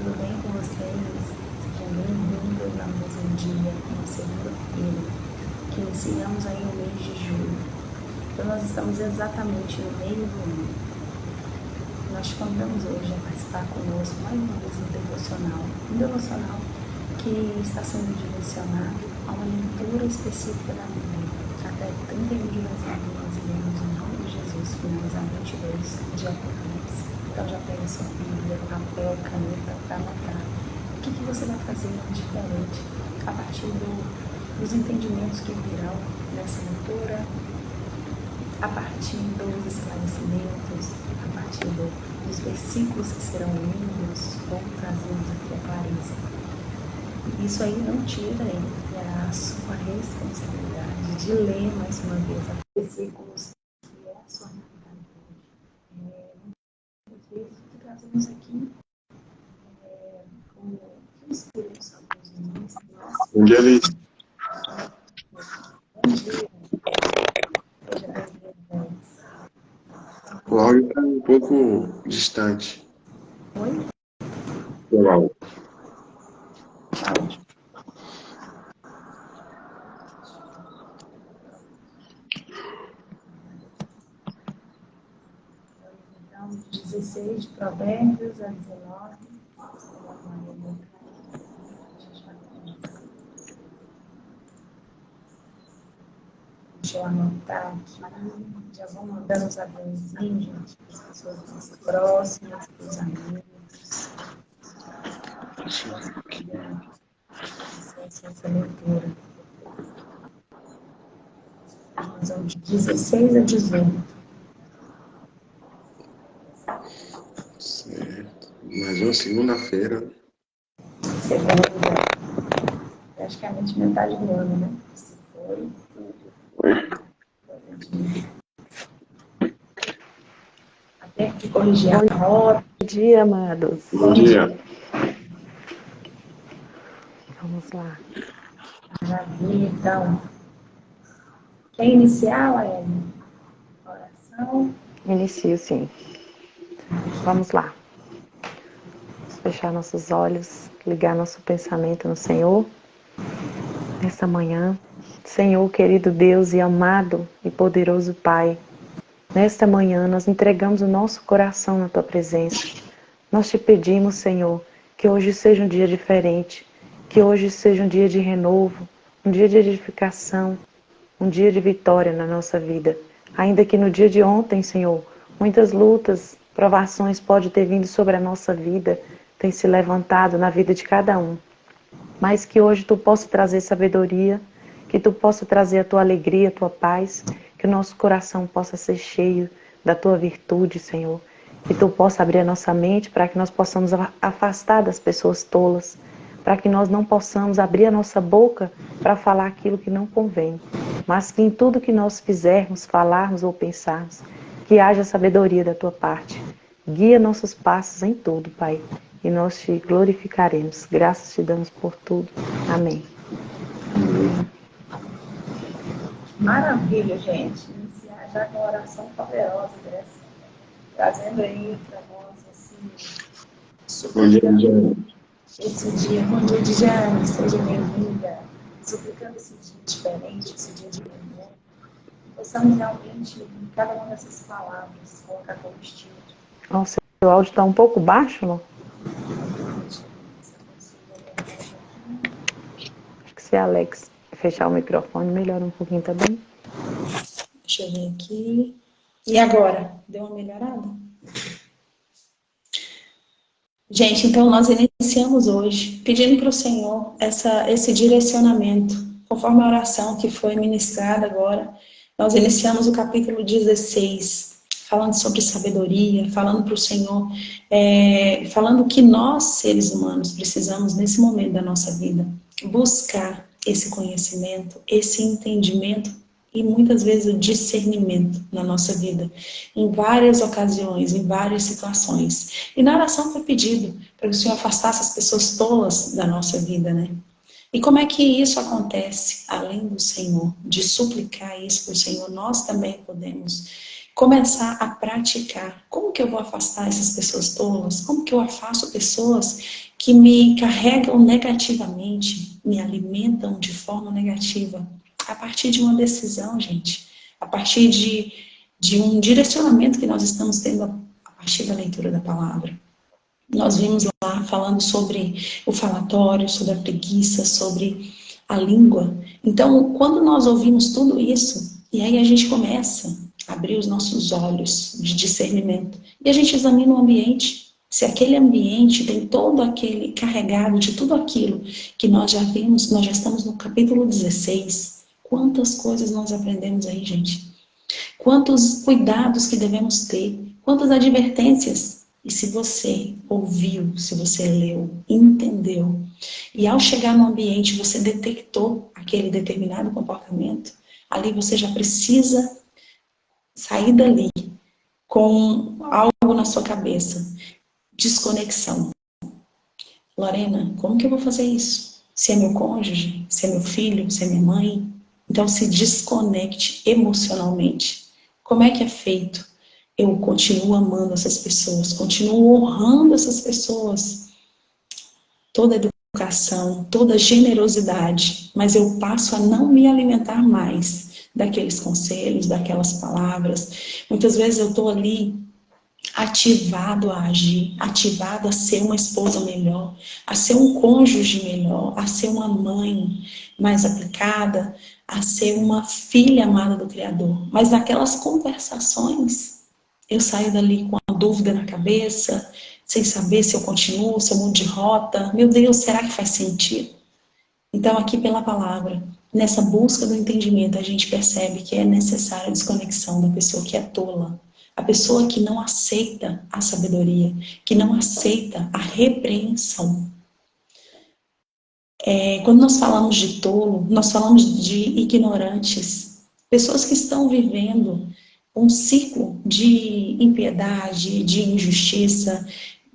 tudo bem com vocês? Sejam bem-vindos a mais um dia, uma segunda-feira, que iniciamos aí o mês de julho. Então nós estamos exatamente no meio do ano. Nós te convidamos hoje a participar conosco mais uma vez um devocional que está sendo direcionado a uma leitura específica da Bíblia. Até 31 de dezembro nós iremos, em nome de Jesus, finalizar 22 de Apocalipse. Então já pega sua Bíblia, papel, caneta para anotar. O que você vai fazer diferente a partir dos entendimentos que virão nessa leitura, a partir dos esclarecimentos, a partir dos versículos que serão lidos ou trazidos aqui a clareza. Isso aí não tira a sua responsabilidade de ler mais uma vez os versículos que é a sua realidade. Muitas vezes o que trazemos aqui como inspiração para os irmãos. Bom dia, Liz. Bom dia. O áudio está um pouco distante. Oi? O áudio. Áudio. Então, 16 de Provérbios a 19. Deixa eu anotar aqui. Já vou mandando os aviãozinhos, gente, para as pessoas mais próximas, para os amigos. Essa leitura. Nós vamos de 16 a 18. Certo. Mais uma segunda-feira. Segunda, praticamente metade do ano, né? Se foi. Até que corrigir a rota. Bom dia, amados. Bom dia. Vamos lá. Maravilha, então. Quer iniciar, Laene? Oração. Inicio, sim. Vamos lá. Vamos fechar nossos olhos, ligar nosso pensamento no Senhor. Nessa manhã, Senhor, querido Deus e amado e poderoso Pai, nesta manhã nós entregamos o nosso coração na Tua presença. Nós te pedimos, Senhor, que hoje seja um dia diferente, que hoje seja um dia de renovo, um dia de edificação, um dia de vitória na nossa vida. Ainda que no dia de ontem, Senhor, muitas lutas, provações podem ter vindo sobre a nossa vida, tem se levantado na vida de cada um. Mas que hoje Tu possa trazer sabedoria, que Tu possa trazer a Tua alegria, a Tua paz, que o nosso coração possa ser cheio da Tua virtude, Senhor. Que Tu possa abrir a nossa mente para que nós possamos afastar das pessoas tolas, para que nós não possamos abrir a nossa boca para falar aquilo que não convém, mas que em tudo que nós fizermos, falarmos ou pensarmos, que haja sabedoria da Tua parte. Guia nossos passos em tudo, Pai, e nós Te glorificaremos. Graças Te damos por tudo. Amém. Maravilha, gente. Iniciar já com uma oração poderosa dessa. Trazendo aí para nós Bom dia, Jane. esse dia. Bom dia, Dijane. Seja bem-vinda. Suplicando esse dia diferente, esse dia de perdão. Possamos realmente, em cada uma dessas palavras, colocar combustível. Nossa, o áudio está um pouco baixo, não? Acho que se a Alex fechar o microfone, melhora um pouquinho, tá bem? Deixa eu ver aqui. E agora? Deu uma melhorada? Gente, então nós iniciamos hoje pedindo para o Senhor esse direcionamento, conforme a oração que foi ministrada agora. Nós iniciamos o capítulo 16, falando sobre sabedoria, falando para o Senhor, falando que nós, seres humanos, precisamos, nesse momento da nossa vida, buscar esse conhecimento, esse entendimento e muitas vezes o discernimento na nossa vida, em várias ocasiões, em várias situações. E na oração foi pedido para que o Senhor afastasse as pessoas tolas da nossa vida, né? E como é que isso acontece? Além do Senhor, de suplicar isso para o Senhor, nós também podemos começar a praticar. Como que eu vou afastar essas pessoas tolas? Como que eu afasto pessoas que me carregam negativamente, me alimentam de forma negativa? A partir de uma decisão, gente. A partir de um direcionamento que nós estamos tendo a partir da leitura da palavra. Nós vimos lá falando sobre o falatório, sobre a preguiça, sobre a língua. Então, quando nós ouvimos tudo isso, e aí a gente começa a abrir os nossos olhos de discernimento, e a gente examina o ambiente, se aquele ambiente tem todo aquele carregado de tudo aquilo que nós já vimos, nós já estamos no capítulo 16. Quantas coisas nós aprendemos aí, gente? Quantos cuidados que devemos ter, quantas advertências. E se você ouviu, se você leu, entendeu, e ao chegar no ambiente você detectou aquele determinado comportamento, ali você já precisa sair dali com algo na sua cabeça. Desconexão. Lorena, como que eu vou fazer isso? Se é meu cônjuge, se é meu filho, se é minha mãe? Então se desconecte emocionalmente. Como é que é feito? Eu continuo amando essas pessoas, continuo honrando essas pessoas. Toda educação, toda generosidade, mas eu passo a não me alimentar mais daqueles conselhos, daquelas palavras. Muitas vezes eu estou ali ativado a agir, ativado a ser uma esposa melhor, a ser um cônjuge melhor, a ser uma mãe mais aplicada, a ser uma filha amada do Criador. Mas naquelas conversações, eu saio dali com a dúvida na cabeça, sem saber se eu continuo, se eu mudo de rota. Meu Deus, será que faz sentido? Então, aqui pela palavra, nessa busca do entendimento, a gente percebe que é necessária a desconexão da pessoa que é tola, a pessoa que não aceita a sabedoria, que não aceita a repreensão. Quando nós falamos de tolo, nós falamos de ignorantes, pessoas que estão vivendo um ciclo de impiedade, de injustiça,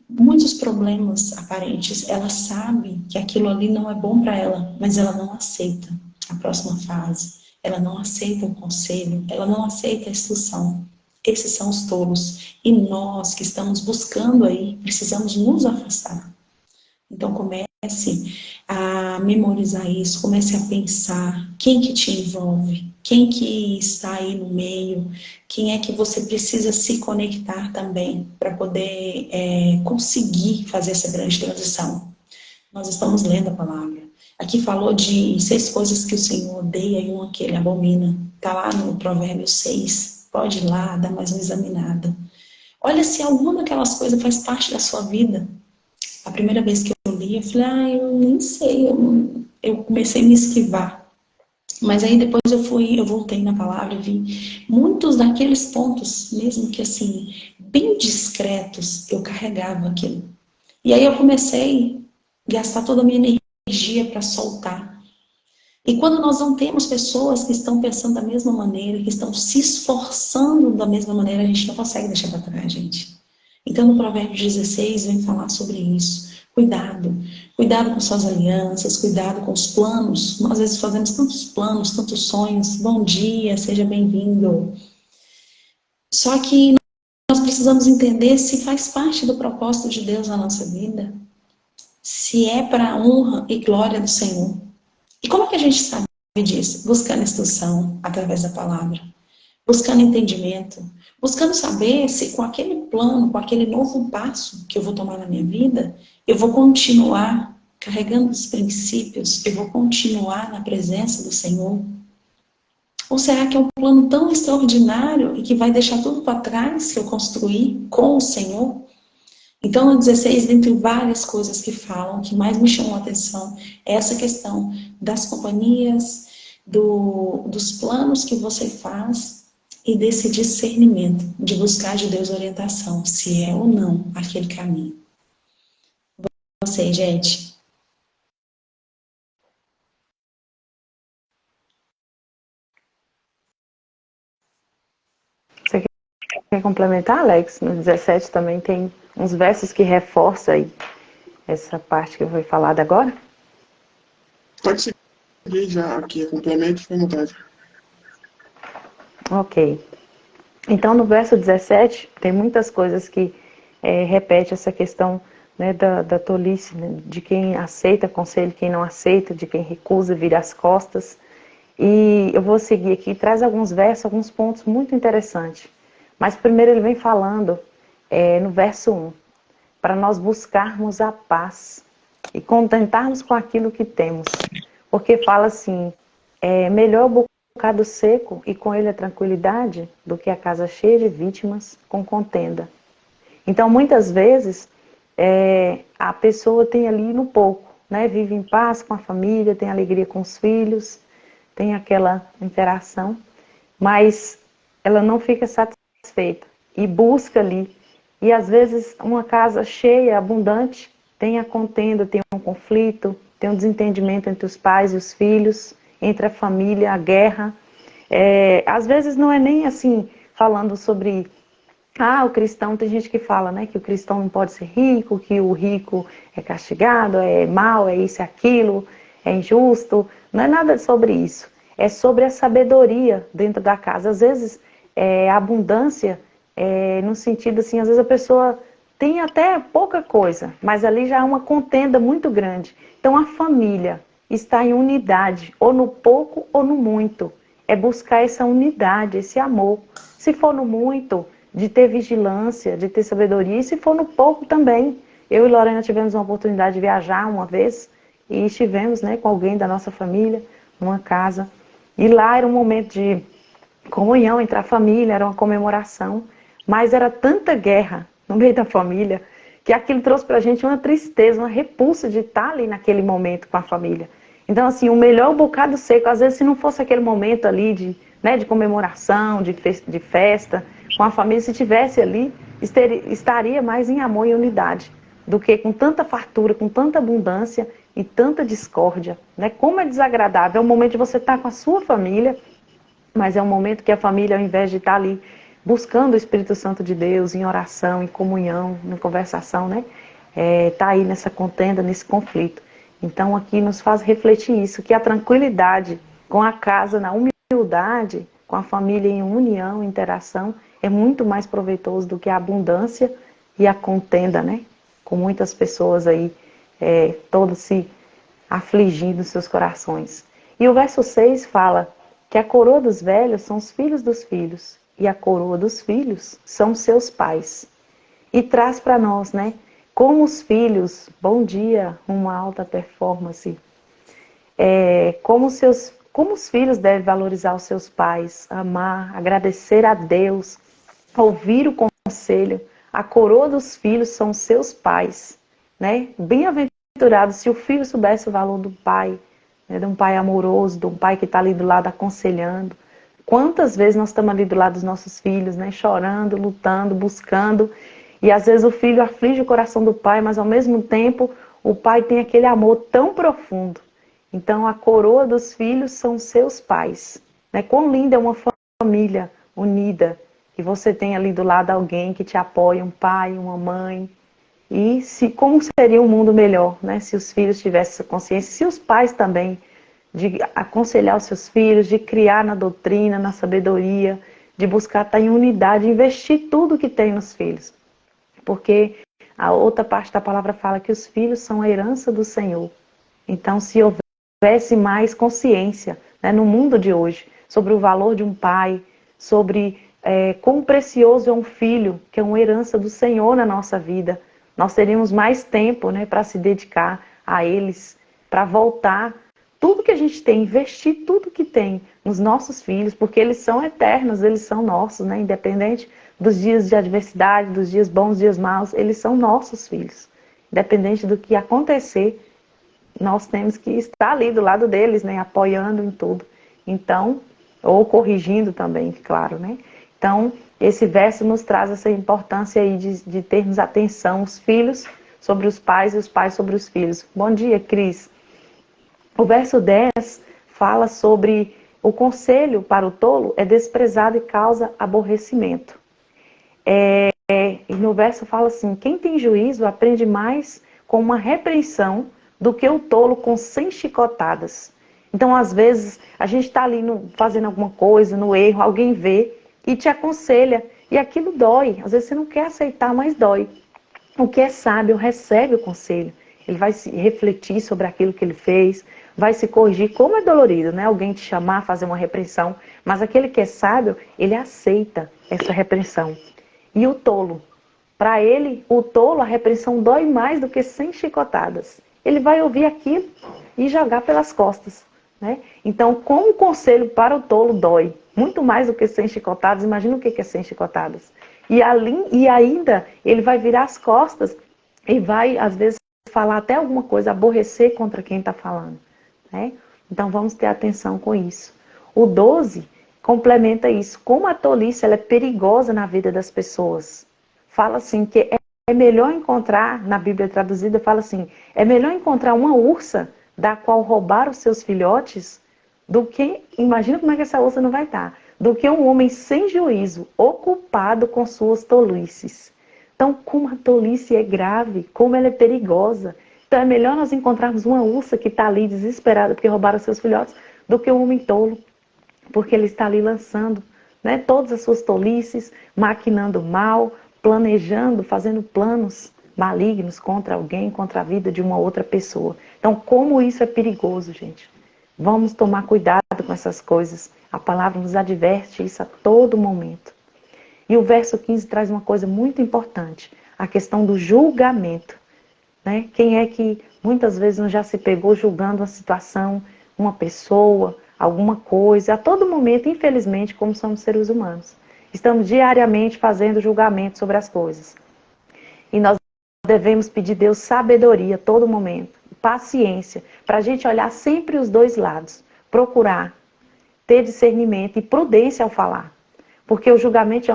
muitos problemas aparentes. Ela sabe que aquilo ali não é bom para ela, mas ela não aceita a próxima fase. Ela não aceita o conselho, ela não aceita a instrução. Esses são os tolos. E nós que estamos buscando aí, precisamos nos afastar. Então comece a memorizar isso, comece a pensar quem que te envolve, quem que está aí no meio, quem é que você precisa se conectar também para poder conseguir fazer essa grande transição. Nós estamos lendo a palavra. Aqui falou de 6 coisas que o Senhor odeia e uma que ele abomina. Está lá no Provérbios 6. Pode ir lá, dar mais uma examinada. Olha se alguma daquelas coisas faz parte da sua vida. A primeira vez que eu li, eu falei, eu nem sei, eu comecei a me esquivar. Mas aí depois eu voltei na palavra e vi muitos daqueles pontos, mesmo que assim, bem discretos, eu carregava aquilo. E aí eu comecei a gastar toda a minha energia para soltar. E quando nós não temos pessoas que estão pensando da mesma maneira, que estão se esforçando da mesma maneira, a gente não consegue deixar para trás, gente. Então, no Provérbios 16, vem falar sobre isso. Cuidado. Cuidado com suas alianças, cuidado com os planos. Nós, às vezes, fazemos tantos planos, tantos sonhos. Bom dia, seja bem-vindo. Só que nós precisamos entender se faz parte do propósito de Deus na nossa vida. Se é para a honra e glória do Senhor. E como é que a gente sabe disso? Buscando instrução através da palavra. Buscando entendimento, buscando saber se com aquele plano, com aquele novo passo que eu vou tomar na minha vida, eu vou continuar carregando os princípios, eu vou continuar na presença do Senhor? Ou será que é um plano tão extraordinário e que vai deixar tudo para trás que eu construí com o Senhor? Então, no 16, dentre várias coisas que falam, o que mais me chamou a atenção é essa questão das companhias, dos planos que você faz, e desse discernimento, de buscar de Deus orientação, se é ou não aquele caminho. Você, gente. Você quer complementar, Alex? No 17 também tem uns versos que reforçam aí essa parte que foi falada agora. Pode seguir já aqui, complemento, fica à vontade. Ok. Então, no verso 17, tem muitas coisas que repete essa questão, né, da tolice, né, de quem aceita conselho, quem não aceita, de quem recusa, vira as costas. E eu vou seguir aqui, traz alguns versos, alguns pontos muito interessantes. Mas primeiro ele vem falando no verso 1, para nós buscarmos a paz e contentarmos com aquilo que temos. Porque fala assim, melhor o bocado seco e com ele a tranquilidade do que a casa cheia de vítimas com contenda. Então, muitas vezes, a pessoa tem ali no pouco, né? Vive em paz com a família, tem alegria com os filhos, tem aquela interação, mas ela não fica satisfeita e busca ali. E às vezes uma casa cheia, abundante, tem a contenda, tem um conflito, tem um desentendimento entre os pais e os filhos, entre a família, a guerra. Às vezes não é nem assim, falando sobre... o cristão, tem gente que fala, né, que o cristão não pode ser rico, que o rico é castigado, é mau, é isso, é aquilo, é injusto. Não é nada sobre isso. É sobre a sabedoria dentro da casa. Às vezes, a abundância, no sentido assim, às vezes a pessoa tem até pouca coisa, mas ali já há uma contenda muito grande. Então a família está em unidade, ou no pouco ou no muito. É buscar essa unidade, esse amor. Se for no muito, de ter vigilância, de ter sabedoria, e se for no pouco também. Eu e Lorena tivemos uma oportunidade de viajar uma vez, e estivemos, né, com alguém da nossa família, numa casa. E lá era um momento de comunhão entre a família, era uma comemoração, mas era tanta guerra no meio da família, que aquilo trouxe pra gente uma tristeza, uma repulsa de estar ali naquele momento com a família. Então, assim, o melhor bocado seco, às vezes se não fosse aquele momento ali de comemoração, de festa, com a família, se tivesse ali, estaria mais em amor e unidade, do que com tanta fartura, com tanta abundância e tanta discórdia, né? Como é desagradável, é um momento de você estar com a sua família, mas é um momento que a família, ao invés de estar ali buscando o Espírito Santo de Deus, em oração, em comunhão, em conversação, né? Tá aí nessa contenda, nesse conflito. Então aqui nos faz refletir isso, que a tranquilidade com a casa, na humildade, com a família em união, interação, é muito mais proveitoso do que a abundância e a contenda, né? Com muitas pessoas aí, todas se afligindo seus corações. E o verso 6 fala que a coroa dos velhos são os filhos dos filhos, e a coroa dos filhos são seus pais. E traz para nós, né? Como os filhos, bom dia, uma alta performance. Como os filhos devem valorizar os seus pais, amar, agradecer a Deus, ouvir o conselho. A coroa dos filhos são seus pais, né? Bem-aventurado se o filho soubesse o valor do pai, né? De um pai amoroso, de um pai que está ali do lado aconselhando. Quantas vezes nós estamos ali do lado dos nossos filhos, né? Chorando, lutando, buscando. E às vezes o filho aflige o coração do pai, mas ao mesmo tempo o pai tem aquele amor tão profundo. Então a coroa dos filhos são seus pais, né? Quão linda é uma família unida, que você tem ali do lado alguém que te apoia, um pai, uma mãe. E como seria um mundo melhor, né? Se os filhos tivessem essa consciência, se os pais também, de aconselhar os seus filhos, de criar na doutrina, na sabedoria, de buscar estar em unidade, investir tudo que tem nos filhos. Porque a outra parte da palavra fala que os filhos são a herança do Senhor. Então, se houvesse mais consciência, né, no mundo de hoje, sobre o valor de um pai, sobre quão precioso é um filho, que é uma herança do Senhor na nossa vida, nós teríamos mais tempo, né, para se dedicar a eles, para voltar tudo que a gente tem, investir tudo que tem nos nossos filhos, porque eles são eternos, eles são nossos, né, independente dos dias de adversidade, dos dias bons, dias maus, eles são nossos filhos. Independente do que acontecer, nós temos que estar ali do lado deles, né, apoiando em tudo. Então, ou corrigindo também, claro, né? Então, esse verso nos traz essa importância aí de termos atenção, os filhos sobre os pais e os pais sobre os filhos. Bom dia, Cris. O verso 10 fala sobre o conselho para o tolo é desprezado e causa aborrecimento. E no verso fala assim, quem tem juízo aprende mais com uma repreensão do que o tolo com 100 chicotadas. Então, às vezes, a gente está ali fazendo alguma coisa, no erro, alguém vê, e te aconselha. E aquilo dói. Às vezes você não quer aceitar, mas dói. O que é sábio recebe o conselho. Ele vai se refletir sobre aquilo que ele fez, vai se corrigir. Como é dolorido, né? Alguém te chamar, fazer uma repreensão. Mas aquele que é sábio, ele aceita essa repreensão. E o tolo? Para ele, o tolo, a repreensão dói mais do que 100 chicotadas. Ele vai ouvir aquilo e jogar pelas costas, né? Então, como o conselho para o tolo dói muito mais do que 100 chicotadas, imagina o que é 100 chicotadas. E ainda ele vai virar as costas e vai, às vezes, falar até alguma coisa, aborrecer contra quem está falando, né? Então, vamos ter atenção com isso. O 12 complementa isso. Como a tolice ela é perigosa na vida das pessoas. Fala assim que é melhor encontrar, na Bíblia traduzida, fala assim, é melhor encontrar uma ursa da qual roubar os seus filhotes do que, imagina como é que essa ursa não vai estar, do que um homem sem juízo, ocupado com suas tolices. Então, como a tolice é grave, como ela é perigosa. Então, é melhor nós encontrarmos uma ursa que está ali desesperada porque roubaram os seus filhotes, do que um homem tolo, porque ele está ali lançando, né, todas as suas tolices, maquinando mal, planejando, fazendo planos malignos contra alguém, contra a vida de uma outra pessoa. Então, como isso é perigoso, gente. Vamos tomar cuidado com essas coisas. A palavra nos adverte isso a todo momento. E o verso 15 traz uma coisa muito importante, a questão do julgamento, né? Quem é que muitas vezes não já se pegou julgando uma situação, uma pessoa, alguma coisa, a todo momento, infelizmente, como somos seres humanos. Estamos diariamente fazendo julgamento sobre as coisas. E nós devemos pedir a Deus sabedoria a todo momento, paciência, para a gente olhar sempre os dois lados, procurar ter discernimento e prudência ao falar. Porque o julgamento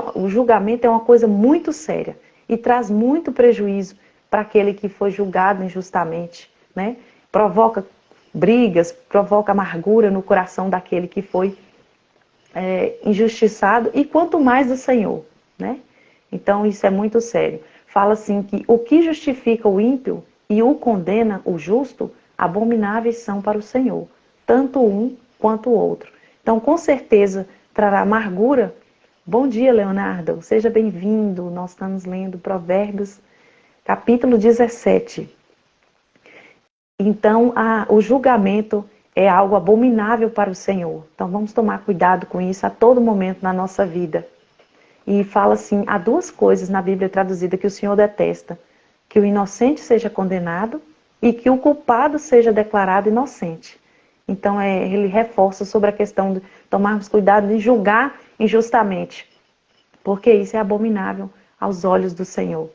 é uma coisa muito séria e traz muito prejuízo para aquele que foi julgado injustamente, né? Provoca brigas, provoca amargura no coração daquele que foi injustiçado, e quanto mais do Senhor, né? Então isso é muito sério. Fala assim que o que justifica o ímpio e o condena o justo, abomináveis são para o Senhor, tanto um quanto o outro. Então com certeza trará amargura. Bom dia, Leonardo, seja bem-vindo. Nós estamos lendo Provérbios, capítulo 17. Então o julgamento é algo abominável para o Senhor. Então vamos tomar cuidado com isso a todo momento na nossa vida. E fala assim, há duas coisas na Bíblia traduzida que o Senhor detesta. Que o inocente seja condenado e que o culpado seja declarado inocente. Então ele reforça sobre a questão de tomarmos cuidado de julgar injustamente. Porque isso é abominável aos olhos do Senhor.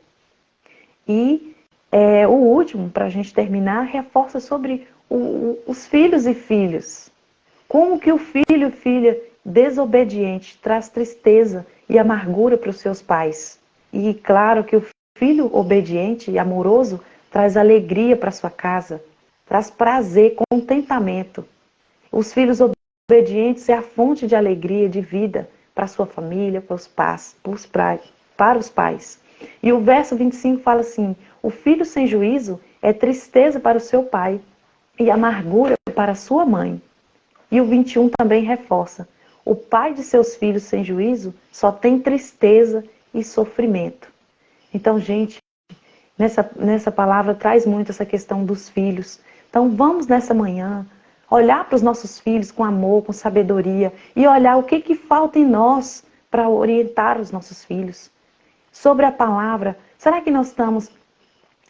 E o último, para a gente terminar, reforça sobre os filhos e filhos. Como que o filho e filha desobediente traz tristeza e amargura para os seus pais. E claro que o filho obediente e amoroso traz alegria para sua casa, traz prazer, contentamento. Os filhos obedientes é a fonte de alegria, de vida para a sua família, para os pais. E o verso 25 fala assim, o filho sem juízo é tristeza para o seu pai e amargura para a sua mãe. E o 21 também reforça, o pai de seus filhos sem juízo só tem tristeza e sofrimento. Então, gente, nessa palavra traz muito essa questão dos filhos. Então, vamos nessa manhã olhar para os nossos filhos com amor, com sabedoria e olhar o que falta em nós para orientar os nossos filhos. Sobre a palavra, será que nós estamos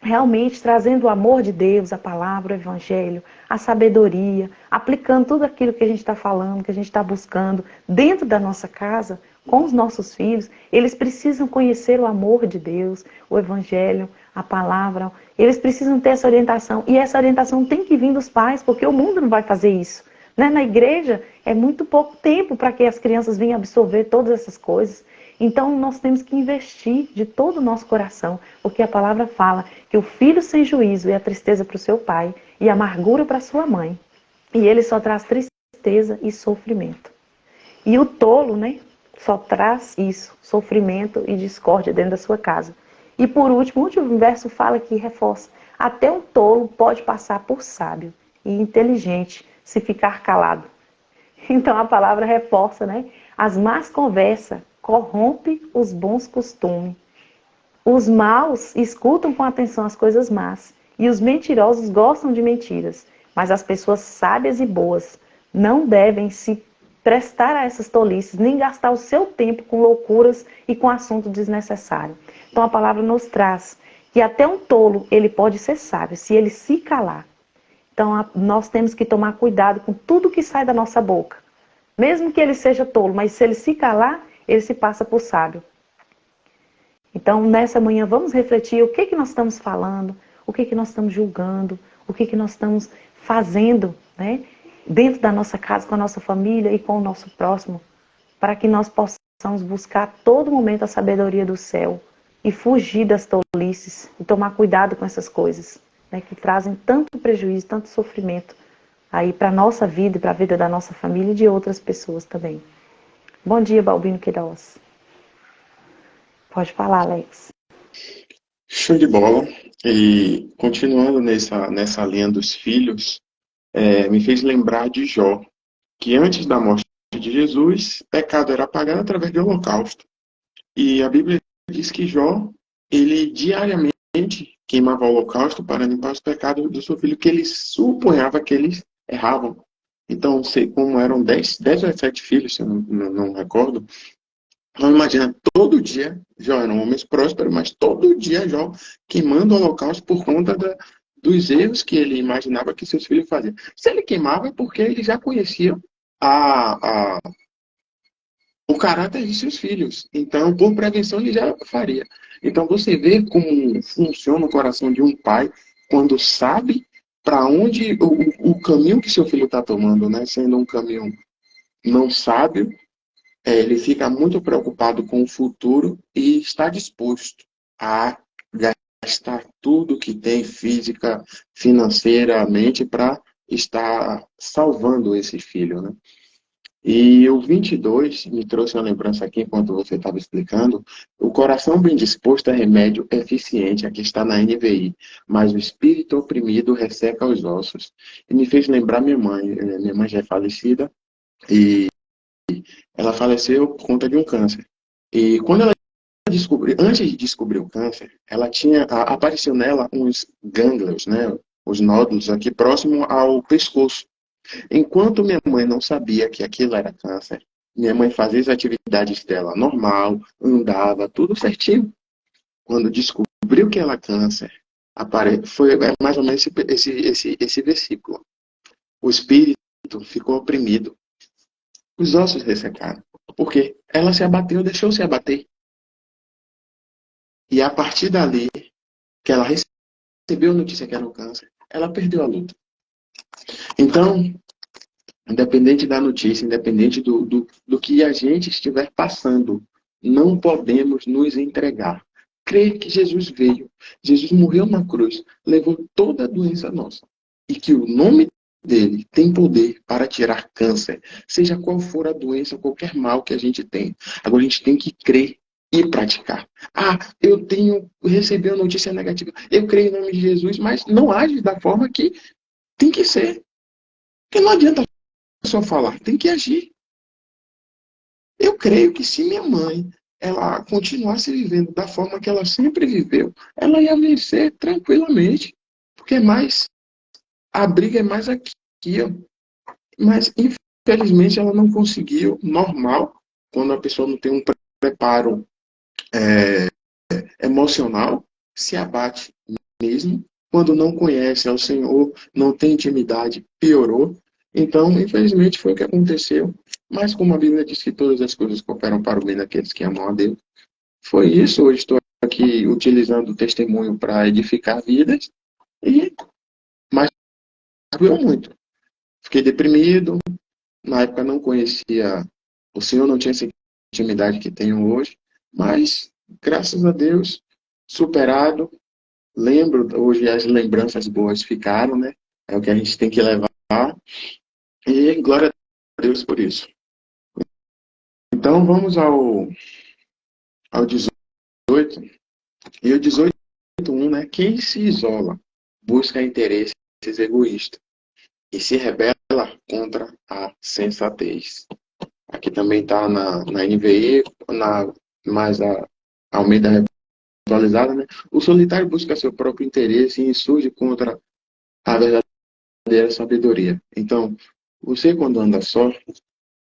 realmente trazendo o amor de Deus, a palavra, o evangelho, a sabedoria, aplicando tudo aquilo que a gente está falando, que a gente está buscando dentro da nossa casa, com os nossos filhos? Eles precisam conhecer o amor de Deus, o evangelho, a palavra. Eles precisam ter essa orientação. E essa orientação tem que vir dos pais, porque o mundo não vai fazer isso, né? Na igreja é muito pouco tempo para que as crianças venham absorver todas essas coisas. Então nós temos que investir de todo o nosso coração, porque a palavra fala que o filho sem juízo é a tristeza para o seu pai e a amargura para a sua mãe. E ele só traz tristeza e sofrimento. E o tolo, né, só traz isso, sofrimento e discórdia dentro da sua casa. E por último, o último verso fala que reforça, até um tolo pode passar por sábio e inteligente se ficar calado. Então a palavra reforça, né, as más conversas corrompe os bons costumes. Os maus escutam com atenção as coisas más, e os mentirosos gostam de mentiras. Mas as pessoas sábias e boas não devem se prestar a essas tolices, nem gastar o seu tempo com loucuras e com assunto desnecessário. Então a palavra nos traz que até um tolo ele pode ser sábio, se ele se calar. Então nós temos que tomar cuidado com tudo que sai da nossa boca. Mesmo que ele seja tolo, mas se ele se calar, ele se passa por sábio. Então, nessa manhã, vamos refletir o que nós estamos falando, o que nós estamos julgando, o que nós estamos fazendo, né? Dentro da nossa casa, com a nossa família e com o nosso próximo, para que nós possamos buscar a todo momento a sabedoria do céu e fugir das tolices e tomar cuidado com essas coisas, né? Que trazem tanto prejuízo, tanto sofrimento aí para a nossa vida e para a vida da nossa família e de outras pessoas também. Bom dia, Balbino Queiroz. Pode falar, Alex. Show de bola. E continuando nessa linha dos filhos, me fez lembrar de Jó, que antes da morte de Jesus, pecado era apagado através do holocausto. E a Bíblia diz que Jó, ele diariamente queimava o holocausto para limpar os pecados do seu filho, que ele supunhava que eles erravam. Então, como eram 10 ou 7 filhos, se eu não recordo. Então, imagina, todo dia, Jó era um homem próspero, mas todo dia Jó queimando o holocausto por conta dos erros que ele imaginava que seus filhos faziam. Se ele queimava, é porque ele já conhecia o caráter de seus filhos. Então, por prevenção, ele já faria. Então, você vê como funciona o coração de um pai quando sabe para onde o caminho que seu filho está tomando, né? Sendo um caminho não sábio, ele fica muito preocupado com o futuro e está disposto a gastar tudo que tem física, financeiramente, para estar salvando esse filho, né? E o 22 me trouxe uma lembrança aqui, enquanto você estava explicando. O coração bem disposto é remédio eficiente, aqui está na NVI, mas o espírito oprimido resseca os ossos. E me fez lembrar minha mãe. Minha mãe já é falecida e ela faleceu por conta de um câncer. E quando ela descobriu, antes de descobrir o câncer, ela apareceu nela uns gânglios, né? Os nódulos aqui próximo ao pescoço. Enquanto minha mãe não sabia que aquilo era câncer, minha mãe fazia as atividades dela normal, andava, tudo certinho. Quando descobriu que era câncer, foi mais ou menos esse versículo. O espírito ficou oprimido. Os ossos ressecaram. Porque ela se abateu, deixou-se abater. E a partir dali, que ela recebeu a notícia que era um câncer, ela perdeu a luta. Então, independente da notícia, independente do que a gente estiver passando, não podemos nos entregar. Crer que Jesus veio, Jesus morreu na cruz, levou toda a doença nossa. E que o nome dele tem poder para tirar câncer, seja qual for a doença, qualquer mal que a gente tem. Agora a gente tem que crer e praticar. Eu recebi uma notícia negativa, eu creio em nome de Jesus, mas não age da forma que tem que ser. Porque não adianta só falar, tem que agir. Eu creio que se minha mãe ela continuasse vivendo da forma que ela sempre viveu, ela ia vencer tranquilamente. Porque a briga é mais aqui, ó. Mas, infelizmente, ela não conseguiu, normal, quando a pessoa não tem um preparo emocional, se abate mesmo. Quando não conhece ao Senhor, não tem intimidade, piorou. Então, infelizmente, foi o que aconteceu. Mas, como a Bíblia diz que todas as coisas cooperam para o bem daqueles que amam a Deus, foi isso. Hoje estou aqui utilizando o testemunho para edificar vidas. Mas doeu muito. Fiquei deprimido. Na época não conhecia o Senhor, não tinha essa intimidade que tenho hoje. Mas, graças a Deus, superado. Lembro, hoje as lembranças boas ficaram, né? É o que a gente tem que levar. E glória a Deus por isso. Então vamos ao 18. E o 18:1, né? Quem se isola busca interesses egoístas e se rebela contra a sensatez. Aqui também está na NVI, mais a Almeida atualizada, né? O solitário busca seu próprio interesse e insurge contra a verdadeira sabedoria. Então, você quando anda só,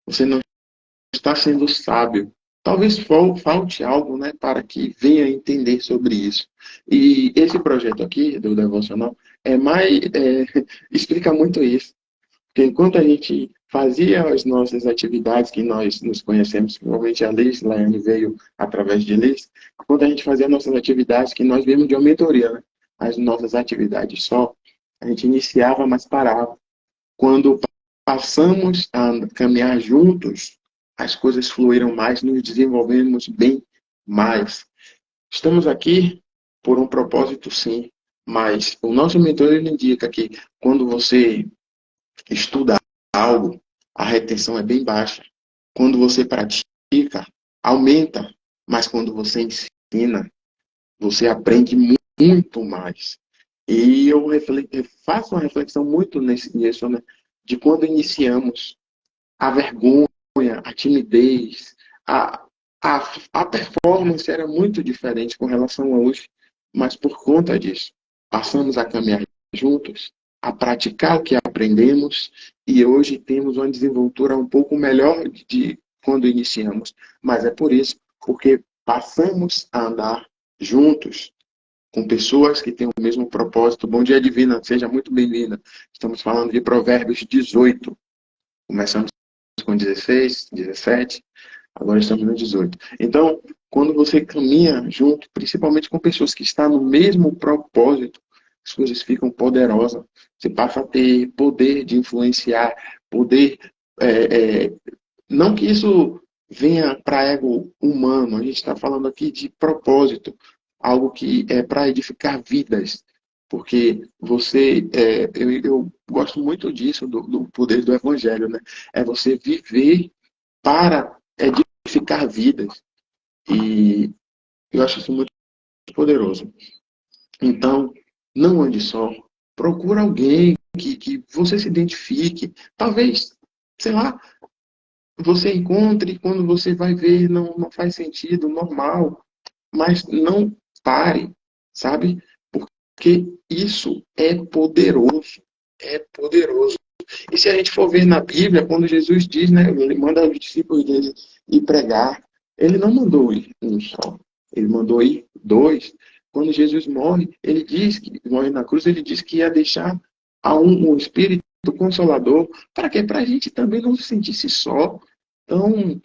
você não está sendo sábio. Talvez falte algo, né, para que venha entender sobre isso. E esse projeto aqui, do Devocional, explica muito isso. Porque enquanto a gente fazia as nossas atividades que nós nos conhecemos, principalmente a Liz, Laiane veio através de Liz, quando a gente fazia nossas atividades que nós vimos de uma mentoria, né? As nossas atividades só, a gente iniciava, mas parava. Quando passamos a caminhar juntos, as coisas fluíram mais, nos desenvolvemos bem mais. Estamos aqui por um propósito, sim, mas o nosso mentor ele indica que quando você estuda algo, a retenção é bem baixa. Quando você pratica, aumenta, mas quando você ensina, você aprende muito mais. E eu faço uma reflexão muito nisso, né? De quando iniciamos, a vergonha, a timidez, a, a performance era muito diferente com relação a hoje, mas por conta disso, passamos a caminhar juntos, a praticar o que aprendemos e hoje temos uma desenvoltura um pouco melhor de quando iniciamos. Mas é por isso, porque passamos a andar juntos com pessoas que têm o mesmo propósito. Bom dia, Divina, seja muito bem-vinda. Estamos falando de Provérbios 18. Começamos com 16, 17, agora estamos no 18. Então, quando você caminha junto, principalmente com pessoas que estão no mesmo propósito, as coisas ficam poderosas. Você passa a ter poder de influenciar, poder... não que isso venha para ego humano, a gente está falando aqui de propósito, algo que é para edificar vidas. Porque eu gosto muito disso, do poder do evangelho, né? É você viver para edificar vidas. E eu acho isso muito poderoso. Então, não ande só. Procura alguém que você se identifique. Talvez, sei lá, você encontre, quando você vai ver, não faz sentido, normal. Mas não pare, sabe? Porque isso é poderoso. É poderoso. E se a gente for ver na Bíblia, quando Jesus diz, né, ele manda os discípulos dele ir pregar, ele não mandou ir um só, ele mandou ir dois. Quando Jesus morre, ele diz que morre na cruz, ele diz que ia deixar a um Espírito Consolador, para que para a gente também não se sentisse só. Então,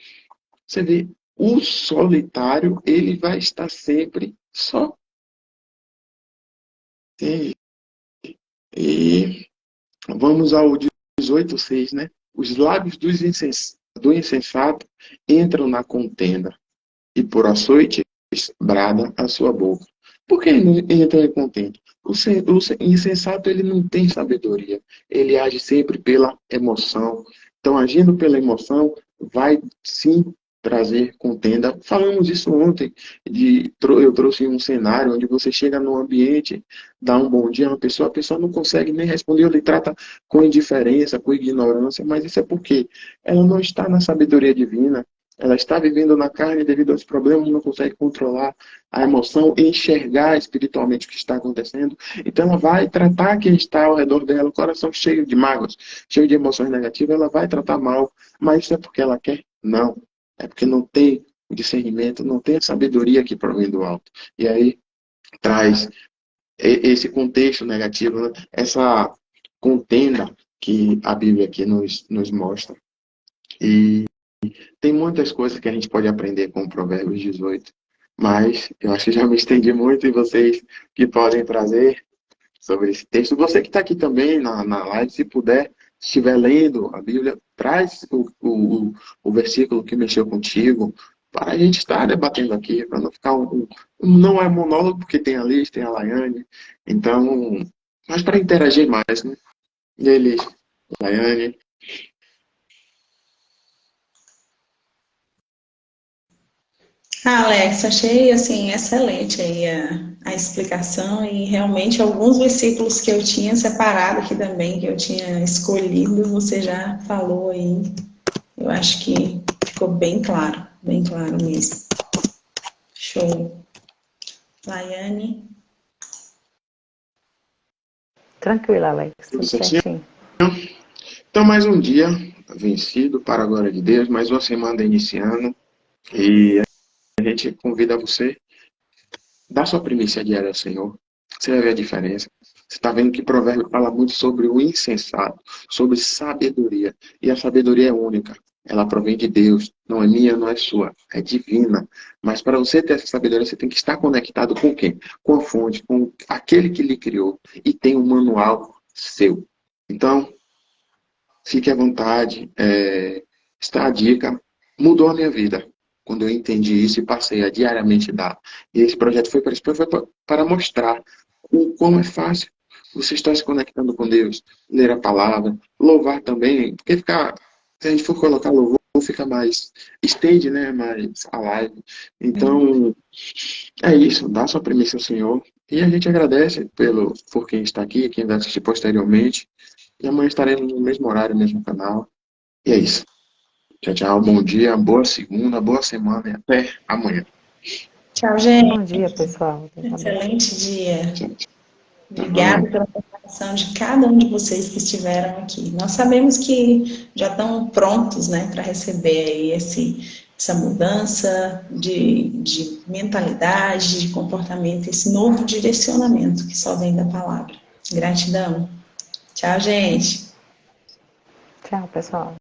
você vê, o solitário, ele vai estar sempre só. E vamos ao 18:6, né? Os lábios do insensato entram na contenda, e por açoites brada a sua boca. Por que não entram em contenda? O insensato ele não tem sabedoria. Ele age sempre pela emoção. Então, agindo pela emoção, vai sim trazer contenda. Falamos isso ontem. Eu trouxe um cenário onde você chega num ambiente, dá um bom dia a uma pessoa, a pessoa não consegue nem responder, ou lhe trata com indiferença, com ignorância, mas isso é porque ela não está na sabedoria divina. Ela está vivendo na carne devido aos problemas, não consegue controlar a emoção e enxergar espiritualmente o que está acontecendo. Então ela vai tratar quem está ao redor dela, o coração cheio de mágoas, cheio de emoções negativas, ela vai tratar mal. Mas isso é porque ela quer? Não. É porque não tem o discernimento, não tem a sabedoria que provém do alto. E aí traz esse contexto negativo, né? Essa contenda que a Bíblia aqui nos mostra. E tem muitas coisas que a gente pode aprender com o Provérbios 18, mas eu acho que já me estendi muito e vocês que podem trazer sobre esse texto. Você que está aqui também na live, se puder, se estiver lendo a Bíblia, traz o versículo que mexeu contigo para a gente estar debatendo aqui, para não ficar não é monólogo, porque tem a Liz, tem a Laiane, então, mas para interagir mais, né? E aí, Liz, Laiane. Alex, achei assim excelente aí a explicação e realmente alguns versículos que eu tinha separado aqui também, que eu tinha escolhido, você já falou aí. Eu acho que ficou bem claro mesmo. Show. Laiane? Tranquilo, Alex, Tudo tudo certinho? certinho. Então, mais um dia vencido para a glória de Deus, mais uma semana iniciando. E a gente convida você, dá sua primícia diária ao Senhor. Você vai ver a diferença. Você está vendo que Provérbio fala muito sobre o insensato, sobre sabedoria. E a sabedoria é única. Ela provém de Deus. Não é minha, não é sua. É divina. Mas para você ter essa sabedoria, você tem que estar conectado com quem? Com a fonte, com aquele que lhe criou. E tem um manual seu. Então, fique à vontade. Está a dica. Mudou a minha vida. Quando eu entendi isso e passei a diariamente dar. E esse projeto foi para mostrar o quão é fácil você estar se conectando com Deus, ler a palavra, louvar também, porque se a gente for colocar louvor, fica mais estende, né, mais a live. Então, é isso, dá sua premissa ao Senhor. E a gente agradece por quem está aqui, quem vai assistir posteriormente. E amanhã estaremos no mesmo horário, no mesmo canal. E é isso. Tchau, tchau. Bom dia, boa segunda, boa semana e até amanhã. Tchau, gente. Bom dia, pessoal. Tá bom. Excelente dia. Tchau, tchau. Obrigada pela participação de cada um de vocês que estiveram aqui. Nós sabemos que já estão prontos, né, para receber aí essa mudança de mentalidade, de comportamento, esse novo direcionamento que só vem da palavra. Gratidão. Tchau, gente. Tchau, pessoal.